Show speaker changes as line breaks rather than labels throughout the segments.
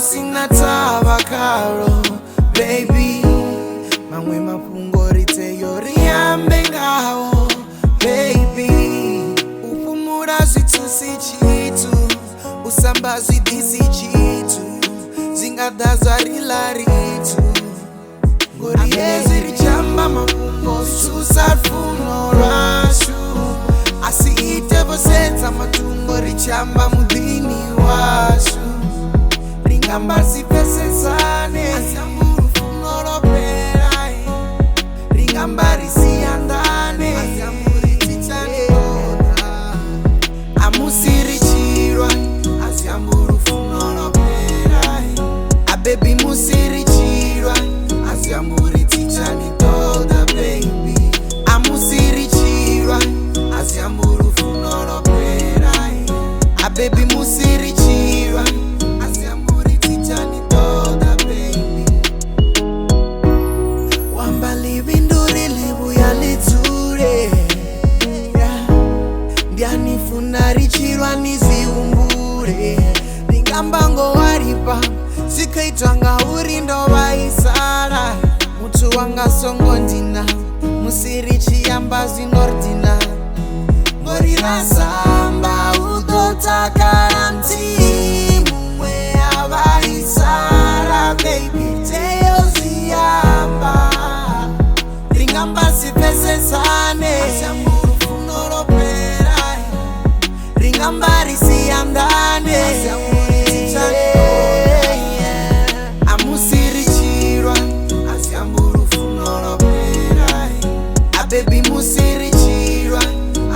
sina tava karo, baby. Mamwe mapungo riteyo riyambe ngawo, baby. Upumura zitusi chitu, usamba zidisi chitu, zingadaza rilaritu. Ngoriezi richamba mapungo susarfuno rashu. Asiite vosenza matungo richamba mudini washu. Ringamba sipesesane asiamburu funoro perai. Ringamba risiandane asiamburi tichani kota. Amusiri chirwa asiamburu funoro perai. Abebi musiri chirwa asiamburi tichani toda, baby. Amusiri chirwa asiamburu funoro perai. Abebi musiri chirwa asiamburi tichani toda, baby. Wambali binduri libu ya liture, yeah. Ndiani funari chirwa niziumbure. Ringambango waripa zikaitwanga urindo vaisara. Mutu wanga songondina musiri chiyamba zinordina. Ngori rasamba udotakara mtimu mwe avaisara, baby. Teyo ziyamba ringamba sipesesane asiamburu funoro perai. Ringamba risiyandane asiamburi tichani. Amusiri chirwa asiamburu funoro perai. Abebi musiri chirwa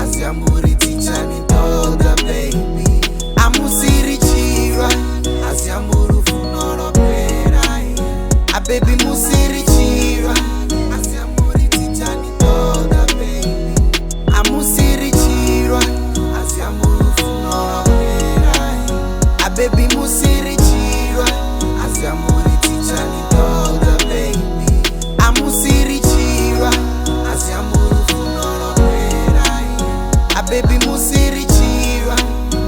asiamburi tichani toda, baby. Amusiri chirwa asiamburu funoro perai. Abebi musiri chirwa asiamburi tichani toda, baby. Amusiri chirwa asiamburu funoro perai. Abebi musiri chirwa asiamburi tichani toda, baby. Amusiri chirwa asiamburu funoro perai. Abebi musiri chirwa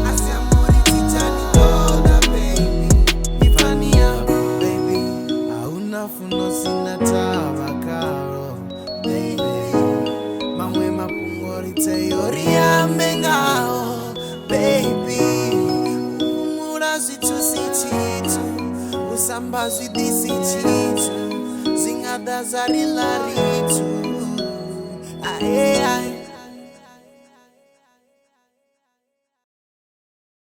asiamburi tichani toda, baby. Ifania, baby. Auna funo sina tava karo, baby. Mamwe mapungo riteyo riyambe ngao, baby. Upumura zitusi chitu, usamba zidisi chitu, zingadaza rilaritu. Ae